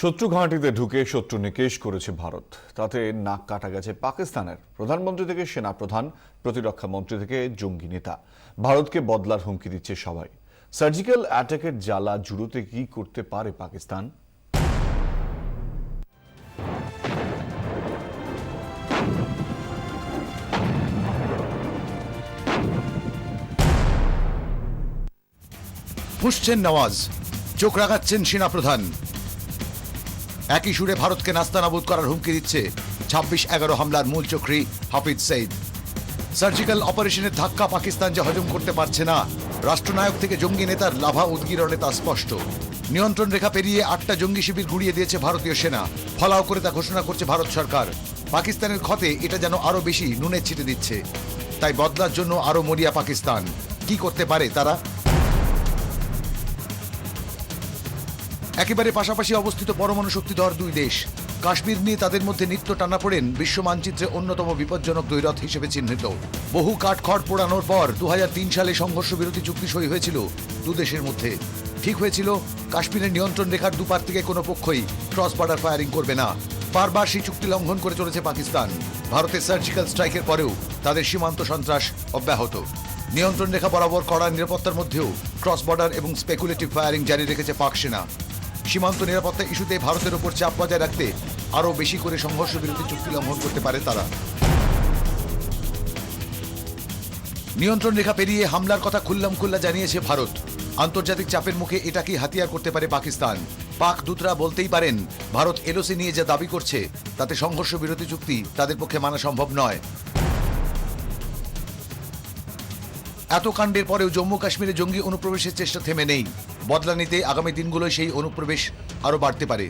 শত্রু ঘাঁটিতে ঢুকে শত্রু নিকেশ করেছে ভারত। তাতে নাক কাটা গেছে পাকিস্তানের। প্রধানমন্ত্রী থেকে সেনাপ্রধান, প্রতিরক্ষা মন্ত্রী থেকে জঙ্গি নেতা, ভারতকে বদলার হুমকি দিচ্ছে সবাই। সার্জিক্যাল অ্যাটাকের জ্বালা জুড়োতে কি করতে পারে পাকিস্তান? ফুঁসছেন নওয়াজ, চোখ রাগাচ্ছেন সেনাপ্রধান। একই সুরে ভারতকে নাস্তানাবুদ করার হুমকি দিচ্ছে 26/11 হামলার মূল চক্রী হাফিজ সঈদ। সার্জিক্যাল অপারেশনের ধাক্কা পাকিস্তান যে হজম করতে পারছে না, রাষ্ট্রনায়ক থেকে জঙ্গি নেতার লাভা উদ্গীরণে তা স্পষ্ট। নিয়ন্ত্রণ রেখা পেরিয়ে 8টা জঙ্গি শিবির গুড়িয়ে দিয়েছে ভারতীয় সেনা। ফলাও করে তা ঘোষণা করছে ভারত সরকার। পাকিস্তানের ক্ষতে এটা যেন আরো বেশি নুনের ছিটে দিচ্ছে। তাই বদলার জন্য আরো মরিয়া পাকিস্তান। কি করতে পারে তারা? একেবারে পাশাপাশি অবস্থিত পরমাণু শক্তিধর দুই দেশ। কাশ্মীর নিয়ে তাদের মধ্যে নিত্য টানাপোড়েন বিশ্ব মানচিত্রে অন্যতম বিপজ্জনক দ্বৈরথ হিসেবে চিহ্নিত। বহু কাঠখড় পোড়ানোর পর 2003 সালে সংঘর্ষ বিরতি চুক্তি সই হয়েছিল দু দেশের মধ্যে। ঠিক হয়েছিল কাশ্মীরের নিয়ন্ত্রণ রেখার দুপার থেকে কোনো পক্ষই ক্রস বর্ডার ফায়ারিং করবে না। বারবার সেই চুক্তি লঙ্ঘন করে চলেছে পাকিস্তান। ভারতের সার্জিক্যাল স্ট্রাইকের পরেও তাদের সীমান্ত সন্ত্রাস অব্যাহত। নিয়ন্ত্রণ রেখা বরাবর কড়া নিরাপত্তার মধ্যেও ক্রস বর্ডার এবং স্পেকুলেটিভ ফায়ারিং জারি রেখেছে পাক সেনা। সীমান্ত নিরাপত্তা ইস্যুতে ভারতের উপর চাপ বজায় রাখতে আরও বেশি করে সংঘর্ষ বিরতি চুক্তি লঙ্ঘন করতে পারে তারা। নিয়ন্ত্রণ রেখা পেরিয়ে হামলার কথা খুল্লা জানিয়েছে ভারত। আন্তর্জাতিক চাপের মুখে এটাকেই হাতিয়ার করতে পারে পাকিস্তান। পাক দূতরা বলতেই পারেন, ভারত এলওসি নিয়ে যা দাবি করছে তাতে সংঘর্ষ বিরতি চুক্তি তাদের পক্ষে মানা সম্ভব নয়। এত কাণ্ডের পরেও জম্মু কাশ্মীরে জঙ্গি অনুপ্রবেশের চেষ্টা থেমে নেই। বদলা নিতে আগামী দিনগুলোয় সেই অনুপ্রবেশ আরও বাড়তে পারে।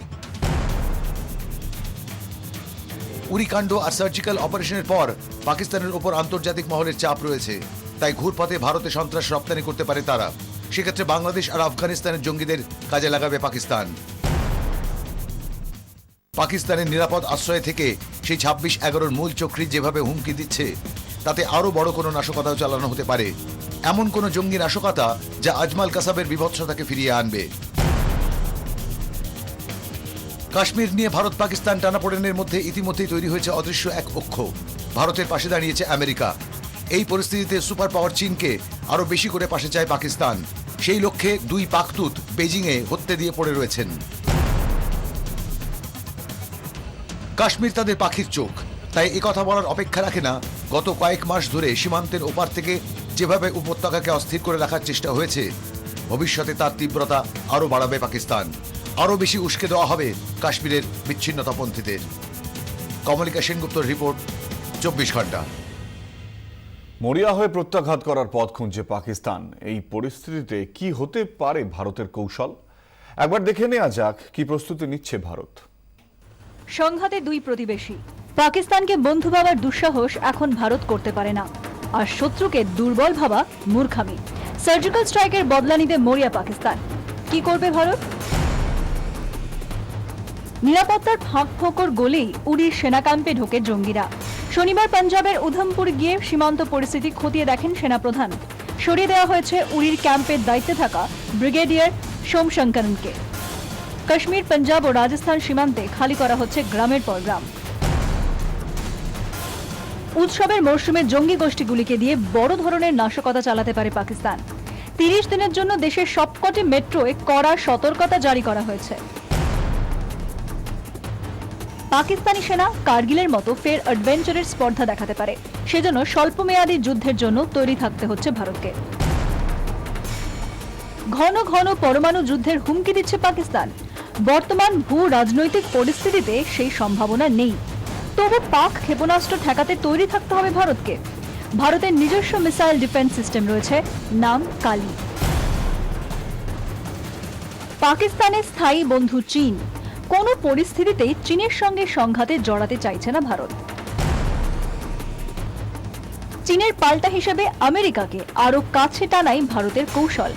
উরি কাণ্ড আর সার্জিক্যাল অপারেশনের পর পাকিস্তানের ওপর আন্তর্জাতিক মহলের চাপ রয়েছে। তাই ঘুরপথে ভারতে সন্ত্রাস রপ্তানি করতে পারে তারা। সেক্ষেত্রে বাংলাদেশ আর আফগানিস্তানের জঙ্গিদের কাজে লাগাবে পাকিস্তান। পাকিস্তানের নিরাপদ আশ্রয় থেকে সেই 26/11 মূল চক্রী যেভাবে হুমকি দিচ্ছে, তাতে আরো বড় কোনো নাশকতাও চালানো হতে পারে। এমন কোন জঙ্গি নাশকতা যা আজমাল কাসাবের বিভৎসতাকে ফিরিয়ে আনবে। কাশ্মীর নিয়ে ভারত পাকিস্তান টানাপোড়েনের মধ্যে ইতিমধ্যেই তৈরি হয়েছে অদৃশ্য এক অক্ষ। ভারতের পাশে দাঁড়িয়েছে আমেরিকা। এই পরিস্থিতিতে সুপার পাওয়ার চীনকে আরো বেশি করে পাশে চায় পাকিস্তান। সেই লক্ষ্যে দুই পাকদূত বেজিংয়ে হত্যে দিয়ে পড়ে রয়েছেন। কাশ্মীর তাদের পাখির চোখ, তাই একথা বলার অপেক্ষা রাখে না। গত কয়েক মাস ধরে সীমান্তের ওপার থেকে যেভাবে উপত্যকাকে অস্থির করে রাখার চেষ্টা হয়েছে, ভবিষ্যতে তার তীব্রতা আরও বাড়াবে পাকিস্তান। আরও বেশি উস্কে দেওয়া হবে কাশ্মীরের বিচ্ছিন্নতাপন্থীদের। কমলিকা সেনগুপ্তর রিপোর্ট, 24 ঘন্টা। মরিয়া হয়ে প্রত্যাঘাত করার পথ খুঁজছে পাকিস্তান। এই পরিস্থিতিতে কি হতে পারে ভারতের কৌশল? একবার দেখে নেওয়া যাক কি প্রস্তুতি নিচ্ছে ভারত। সংঘাতে দুই প্রতিবেশী। পাকিস্তানকে বন্ধু ভাবার দুঃসাহস এখন ভারত করতে পারে না, আর শত্রুকে দুর্বল ভাবা মূর্খামি। সার্জিক্যাল স্ট্রাইকের বদলা নিতে মরিয়া পাকিস্তান। কি করবে ভারত? নিরাপত্তার ফাঁক ফোকর গলেই উরির সেনা ক্যাম্পে ঢোকে জঙ্গিরা। শনিবার পাঞ্জাবের উধমপুর গিয়ে সীমান্ত পরিস্থিতি খতিয়ে দেখেন সেনাপ্রধান। সরিয়ে দেওয়া হয়েছে উরির ক্যাম্পের দায়িত্বে থাকা ব্রিগেডিয়ার সোমশঙ্করনকে। কাশ্মীর, পাঞ্জাব ও রাজস্থান সীমান্তে খালি করা হচ্ছে গ্রামের পর গ্রাম। উৎসবের মরশুমে জঙ্গি গোষ্ঠীগুলিকে দিয়ে বড় ধরনের নাশকতা চালাতে পারে পাকিস্তান। 30 দিনের জন্য দেশের সবকটি মেট্রোয় কড়া সতর্কতা জারি করা হয়েছে। পাকিস্তানি সেনা কার্গিলের মতো ফের অ্যাডভেঞ্চারের স্পর্ধা দেখাতে পারে। সেজন্য স্বল্পমেয়াদী যুদ্ধের জন্য তৈরি থাকতে হচ্ছে ভারতকে। ঘন ঘন পরমাণু যুদ্ধের হুমকি দিচ্ছে পাকিস্তান। বর্তমান ভূ রাজনৈতিক পরিস্থিতিতে সেই সম্ভাবনা নেই। তবু পাক ক্ষেপণাস্ত্র ঠেকাতে তৈরি থাকতে হবে ভারতকে। ভারতের নিজস্ব মিসাইল ডিফেন্স সিস্টেম রয়েছে, নাম কালি। পাকিস্তানের স্থায়ী বন্ধু চীন। কোনো পরিস্থিতিতেই চীনের সঙ্গে সংঘাতে জড়াতে চাইছে না ভারত। চীনের পাল্টা হিসেবে আমেরিকাকে আরো কাছে টানাই ভারতের কৌশল।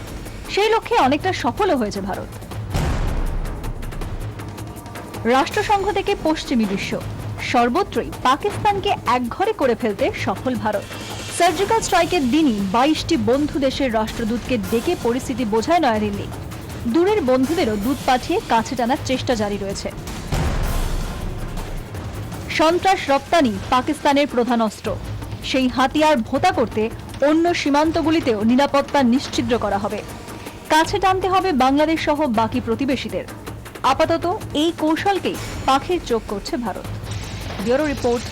সেই লক্ষ্যে অনেকটা সফলও হয়েছে ভারত। রাষ্ট্রসংঘ থেকে পশ্চিমী বিশ্ব, সর্বত্রই পাকিস্তানকে একঘরে করে ফেলতে সফল ভারত। সার্জিক্যাল স্ট্রাইকের দিনই 22টি বন্ধু দেশের রাষ্ট্রদূতকে ডেকে পরিস্থিতি বোঝায় নয়াদিল্লি। দূরের বন্ধুদেরও দুধ পাঠিয়ে কাছে টানার চেষ্টা জারি রয়েছে। সন্ত্রাস রপ্তানি পাকিস্তানের প্রধান অস্ত্র। সেই হাতিয়ার ভোঁতা করতে অন্য সীমান্তগুলিতেও নিরাপত্তা নিশ্চিদ্র করা হবে। কাছে টানতে হবে বাংলাদেশ সহ বাকি প্রতিবেশীদের। আপাতত এই কৌশলকেই পাখির চোখ করছে ভারত। Bureau report,